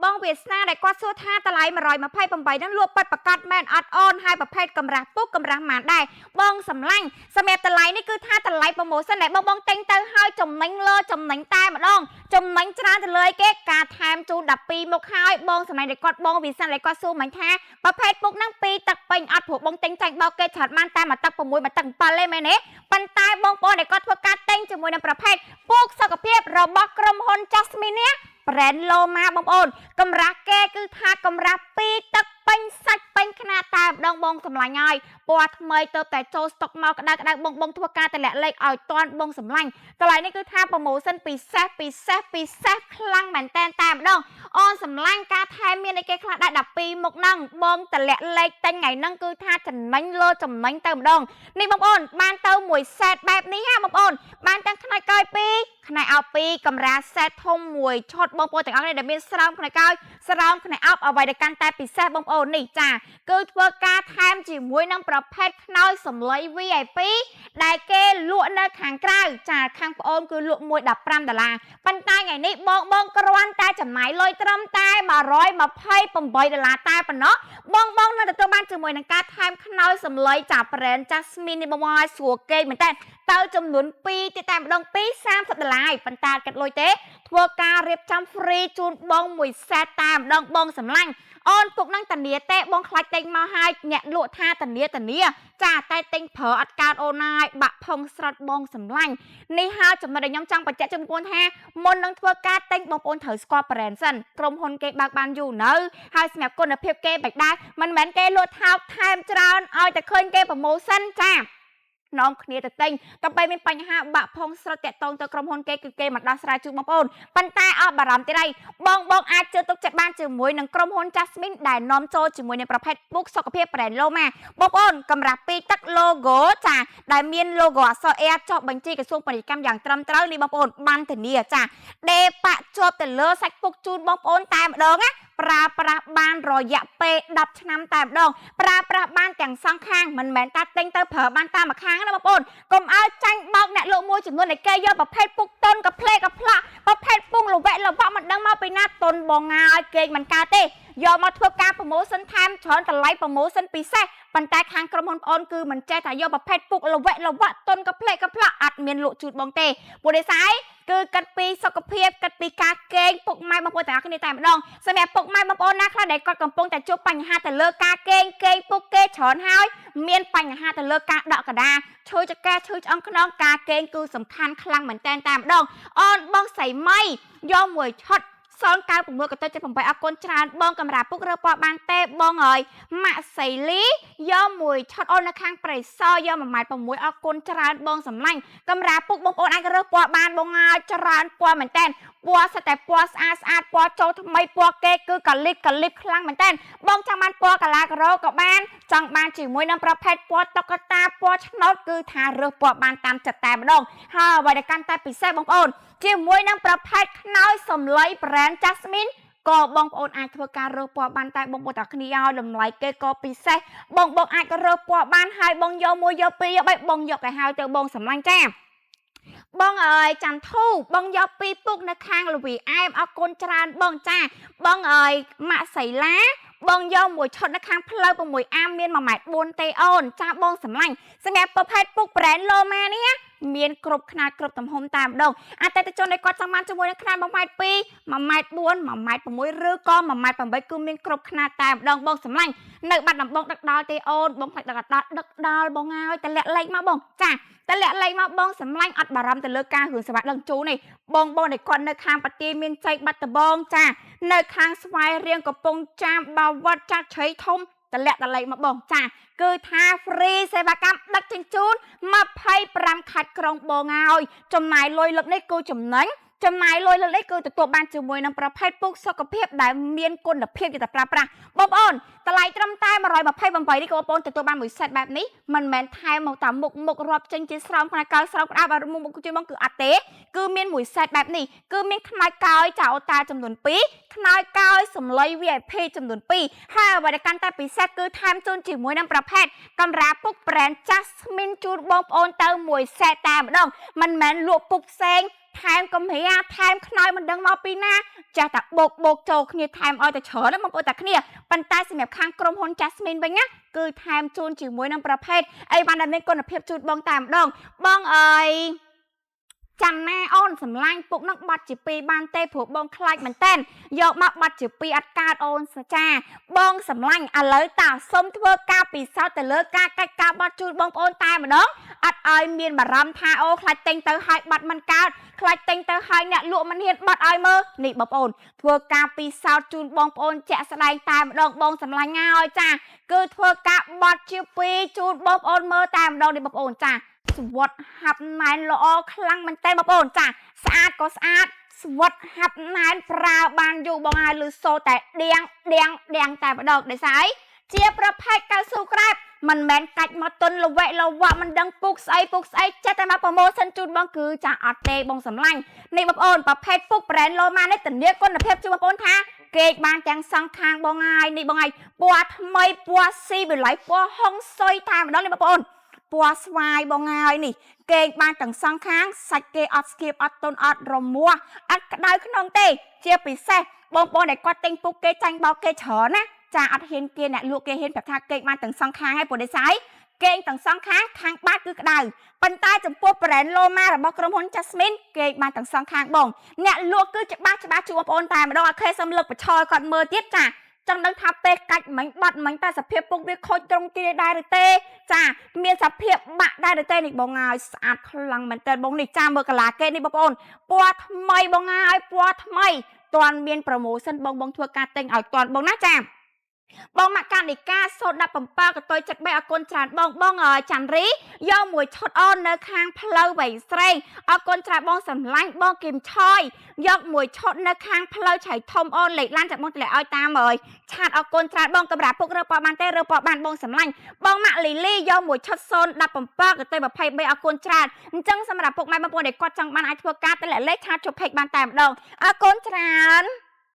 បងវាសនាដែលគាត់សួរថាតម្លៃ128ហ្នឹងលក់ប៉ាត់ប្រកាសមែនអត់អូនហើយប្រភេទកម្រាស់ពុកកម្រាស់ម៉ានដែរបងសម្លាញ់សម្រាប់តម្លៃនេះគឺថាតម្លៃប្រម៉ូសិនដែលបងទិញទៅហើយចំណេញលើចំណេញតែម្ដងចំណេញច្រើនទៅលើគេការថែមជូន12មុខហើយបងសម្លាញ់ដែលគាត់បងវាសនាដែលគាត់សួរមិញថាប្រភេទពុកហ្នឹង2ទឹកពេញអត់ព្រោះបងទិញចាញ់បោកគេច្រើនបានតែមួយទឹក6មួយទឹក7ទេមែនទេប៉ុន្តែបងប្អូនដែលគាត់ធ្វើការទិញជាមួយនឹងប្រភេទពុកសុខភាពរបស់ក្រុមហ៊ុន Jasmine នេះbrand Loma បងប្អូនកម្រាស់គេគឺថាកម្រាស់2ទឹកពេញសាច់ពេញខ្នាតតែម្ដងបងសម្លាញ់ហើយពណ៌ថ្មីទៅតែចូលស្តុកមកក្តៅបងធ្វើការតម្លាក់លេខឲ្យតាន់បងសម្លាញ់តម្លៃនេះគឺថាប្រម៉ូសិនពិសេសខ្លាំងមែនតែម្ដងអូនសម្លាញ់ការថែមមានអីគេខ្លះដែរ12មុខហ្នឹងបងតម្លាក់លេខតែថ្ងៃហ្នឹងគឺថាចំណេញលើចំណេញទៅម្ដងនេះបងប្អូនបានទៅមួយសេតបែបនេះហ่าបងប្អូនបានទាំងផ្នែកកោយ2ផ្នែកអោប2កម្រាស់សេតធំមួយឈុតបងប្អូនទាំងអស់គ្នាដែលមានស្រោមផ្នែកកោយស្រោមផ្នែកអោបអ្វីដែលកាន់តែពិសេសបងប្អូននេះចាគឺធ្វើការថែមជាមួយនឹងប្រភេទខ្នើយសម្លៃ VIP ដែលគេលក់នៅខាងក្រៅចាខាងប្អូនគឺលក់មួយ$15ប៉ុន្តែថ្ងៃនេះបងគ្រាន់តែចំណាយលុយត្រឹមតែ$128តែប៉ុណ្ណោះបងនៅទទួលបានជាមួយនឹងការថែមខ្នើយសម្លៃចា brand Jasmine នេះបងឲ្យស្រួលគេមែនតើទៅចំនួន2ទៀតតែម្ដង$30ប៉ុន្តែកាត់លុយទេធ្វើការរៀបចំ free ជូនបងមួយសេតតែម្ដងបងសម្លាញ់អូនពុកនឹងតានីទេបងខ្លាចទិញមកហើយអ្នកលក់ថាតានីចាតែទិញប្រើអត់កើតអូនហើយបាក់ផុងស្រុតបងសម្លាញ់នេះហើយចំណុចដែលខ្ញុំចង់បញ្ជាក់ជូនបងប្អូនថាមុននឹងធ្វើការទិញបងប្អូនត្រូវស្គាល់ brand សិនក្រុមហ៊ុនគេបើកបានយូរនៅហើយសម្រាប់គុណភាពគេបិដែរមិនមែនគេលក់ថោកថែមច្រើនឲ្យតែឃើញគេប្រម៉ូសិនចានាំគ្នាទៅទិញតែពេលមានបញ្ហាបាក់ផុងស្រុតតាក់តងទៅក្រុមហ៊ុនគេគឺគេមិនដោះស្រាយជូនបងប្អូនប៉ុន្តែអត់បារម្ភទេបងអាចជឿទុកចិត្តបានជាមួយនឹងក្រុមហ៊ុន Jasmine ដែលនាំចូលជាមួយនឹងប្រភេទពុកសុខភាព brand Loma បងប្អូនកម្រាស់2ទឹក logo ចាដែលមាន logo អក្សរ A ចុះបញ្ជីក្រសួងពាណិជ្ជកម្មយ៉ាងត្រឹមត្រូវនេះបងប្អូនបានធានាចាដេប៉ាក់ជាប់ទៅលើសាច់ពុកជូនបងប្អូនតែម្ដងណាប្រើប្រាស់បានរយៈពេល10ឆ្នាំតែម្ដងប្រើប្រាស់បានទាំងសងខាងមិនមែនតែទិញទៅប្រើបានតែមួយខាងណាបងប្អូនកុំឲ្យចាញ់បោកអ្នកលក់មួយចំនួនដែលគេយកប្រភេទពុកតុនកាផ្លេកាផ្លាក់ប្រភេទពុងល្វក់មិនដឹងមកពីណាតុនបងឲ្យគេមិនកើតទេយកមកធ្វើការប្រម៉ូសិនថែមច្រើនតម្លៃប្រម៉ូសិនពិសេសប៉ុន្តែខាងក្រុមហ៊ុនប្អូនគឺមិនចេះតែយកប្រភេទពុកល្វក់តុនកាផ្លេកាផ្លាក់អត់មានលក់ជូនបងទេពួកនេះស្អីគឺគិតពីសុខភាពគិតពីការគេងពុកម៉ែបងប្អូនទាំងអស់គ្នាតែម្ដងសម្រាប់ពុកម៉ែបងប្អូនណាខ្លះដែលគាត់កំពុងតែជួបបញ្ហាទៅលើការគេងពុកគេច្រើនហើយមានបញ្ហាទៅលើការដកកដាឈឺចកាឈឺឆ្អឹងខ្នងការគេងគឺសំខាន់ខ្លាំងមែនតែម្ដងអូនបងស្រីម៉ៃយកមួយឆុត0996ក៏ទៅ78អរគុណច្រើនបងកម្រាពុករើពណ៌បានទេបងអើយម៉ាក់សៃលីយកមួយឆុតអូននៅខាងប្រៃសយក1.6ម៉ែត្រអរគុណច្រើនបងសម្លាញ់កម្រាពុកបងប្អូនអាចរើពណ៌បានបងឲ្យច្រើនពណ៌មែនតែនពណ៌សិតតែពណ៌ស្អាតពណ៌ចូលថ្មីពណ៌គេគឺកាលីបខ្លាំងមែនតែនបងចង់បានពណ៌កាឡាការ៉ូក៏បានចង់បានជាមួយនឹងប្រភេទពណ៌តុក្កតាពណ៌ឆ្នោតគឺថារើពណ៌បានតាមចិត្តតែម្ដងហើយអ្វីដែលកាន់តែពិសេសបងប្អូនជាមួយនឹងប្រភេទខ្នើយសម្លៃ brand Jasmine ក៏បងប្អូនអាចធ្វើការរើពណ៌បានតែបងប្អូនទាំងគ្នាឲ្យតម្លៃគេក៏ពិសេសបងអាចរើពណ៌បានហើយបងយក1យក2យក3បងយកឲ្យហើយទៅបងសម្លាញ់ចាបងអើយចាំធូបងយក2ពុកនៅខាងលវីអែមអរគុណច្រើនបងចាបងអើយម៉ាក់សៃឡាបងយកមួយឆុតនៅខាងផ្លូវ6អាមមាន1.4ម៉ែត្រទេអូនចាបងសម្លាញ់សម្រាប់ប្រភេទពុក brand Loma នេះមានគ្រប់ខ្នាតគ្រប់ទំហំតែម្ដងអតិថិជនដែលគាត់ចង់បានជាមួយនឹងខ្នាត1.2ម៉ែត្រ2 1.4ម៉ែត្រ4 1.6ម៉ែត្រឬក៏1.8ម៉ែត្រគឺមានគ្រប់ខ្នាតតែម្ដងបងសម្លាញ់នៅបាត់ដំបងដឹកដល់ទេអូនបងផ្លាច់ដឹកដល់បងឲ្យតែលាក់លេខមកបងចាតែលាក់លេខមកបងសម្លាញ់អត់បារម្ភទៅលើការរឿងសេវាដឹងជូននេះបងដែលគាត់នៅខាងប៉ាទីមានចៃបាត់ដំបងចានៅខាងស្វាយរៀងកំពង់ចាមបាវត្តចាត់ជ្រៃធំតម្លាក់តលេខមកបងចាគឺថា free សេវាកម្មដឹកជញ្ជូន25ខេត្តក្រុងបងឲ្យចំណាយលុយលើកនេះគឺចំណេញចំណាយលុយលើកនេះគឺទទួលបានជាមួយនឹងប្រភេទពុកសុខភាពដែលមានគុណភាពជាតែប្រើប្រាស់បងប្អូនតម្លៃត្រឹមតែ128នេះក៏បងប្អូនទទួលបានមួយសេតបែបនេះមិនមែនថែមមកតាមមុខរាប់ចេញជាស្រោមផ្នែកកោយស្រោមក្តាប់ឲ្យមុខជឿមកគឺអត់ទេគឺមានមួយសេតបែបនេះគឺមានផ្នែកកោយចៅអូតាចំនួន2ផ្នែកកោយសម្លៃ VIP ចំនួន2ហើយអ្វីដែលកាន់តែពិសេសគឺថែមជូនជាមួយនឹងប្រភេទកម្រាពុក brand Jasmine ជូនបងប្អូនទៅមួយសេតតែម្ដងមិនមែនលក់ពុកផ្សេង ថែមកំហៀថែមខ្នើយមិនដឹងមកពីណាចាស់តែបោកចូលគ្នាថែមឲ្យតែច្រើនណាបងប្អូនតែគ្នាប៉ុន្តែសម្រាប់ខាងក្រុមហ៊ុន Jasmine វិញណាគឺថែមជូនជាមួយនឹងប្រភេទអីបានតែមានគុណភាពជូនបងតែម្ដងបងអើយចាំណាអូនសម្លាញ់ពុកនឹងបាត់ជាពីរបានទេព្រោះបងខ្លាចមែនតែនយកមកបាត់ជាពីរអត់កើតអូនសាចាបងសម្លាញ់ឥឡូវតាសុំធ្វើការពិសោធន៍ទៅលើការកាច់ការបាត់ជូនបងប្អូនតែម្ដងអត់ឲ្យមានបារម្ភថាអូខ្លាចទិញទៅឲ្យបាត់មិនកើតខ្លាចទិញទៅឲ្យអ្នកលក់មិនហ៊ានបាត់ឲ្យមើលនេះបងប្អូនធ្វើការពិសោធន៍ជូនបងប្អូនជាក់ស្ដែងតែម្ដងបងសម្លាញ់ហើយចាគឺធ្វើការបាត់ជាពីរជូនបងប្អូនមើលតែម្ដងនេះបងប្អូនចាស្វត់ហាប់ណែនល្អខ្លាំងមែនតើបងប្អូនចាស្អាតក៏ស្អាតស្វត់ហាប់ណែនប្រើបានយូរបងហើយលឺសូតែដៀងតែម្ដងដោយសារអីជាប្រភេទកៅស៊ូក្រែបមិនមែនកាច់មកទុនល្វែកល្វាក់មិនដឹងពុកស្អីចិត្តតែមកប្រម៉ូសិនជូនបងគឺចាអត់ទេបងសម្លាញ់នេះបងប្អូនប្រភេទពុកប្រេនឡូម៉ានេះធានាគុណភាពជូនបងប្អូនថាគេបានទាំងសងខាងបងហើយនេះបងហើយពណ៌ថ្មីពណ៌ស៊ីវិល័យពណ៌ហុងសុយតែម្ដងនេះបងប្អូនពណ៌ស្វាយបងហើយនេះគេបានទាំងសងខាងសាច់គេអត់ស្គៀបអត់ទុនអត់រមាស់អត់ក្តៅក្នុងទេជាពិសេសបងប្អូនដែលគាត់ទិញពុកគេចាញ់បោកគេច្រើនណាចាអត់ហ៊ានគេអ្នកលក់គេហ៊ានប្រាប់ថាគេបានទាំងសងខាងហើយព្រោះដោយសារគេទាំងសងខាងបាតគឺក្តៅប៉ុន្តែចំពោះ brand Loma របស់ក្រុមហ៊ុន Jasmine គេបានទាំងសងខាងបងអ្នកលក់គឺច្បាស់ជួបបងប្អូនតែម្ដងអត់ខេសំលឹកបញ្ឆោគាត់មើលទៀតចាចង់ដឹងថាពេលកាច់មិញបាត់មិញតែសភាពពុកវាខូចត្រង់ទីដែរឬទេចាមានសភាពបាក់ដែរឬទេនេះបងហើយស្អាតខ្លាំងមែនតើបងនេះចាមើលកាឡាគេនេះបងប្អូនពណ៌ថ្មីបងហើយពណ៌ថ្មីតាន់មានប្រូម៉ូសិនបងធ្វើការទិញឲ្យតាន់បងណាចាបងមកកានិកា017កតុយចិត្ត3អរគុណច្រើនបងចាន់រីយកមួយឈុតអូននៅខាងផ្លូវវៃស្រេងអរគុណច្រើនបងសម្លាញ់បងគឹមឆយយកមួយឈុតនៅខាងផ្លូវឆៃធំអូនលេខឡានចាក់បងតម្លាក់ឲ្យតាមអើយឆាតអរគុណច្រើនបងកម្រាពុករើពណ៌បានទេរើពណ៌បានបងសម្លាញ់បងម៉ាក់លីលីយកមួយឈុត017កតុយ23អរគុណច្រើនអញ្ចឹងសម្រាប់ពុកម៉ែបងប្អូនដែលគាត់ចង់បានអាចធ្វើការទៅលេខឆាតជុំពេកបានតែម្ដងអរគុណច្រើន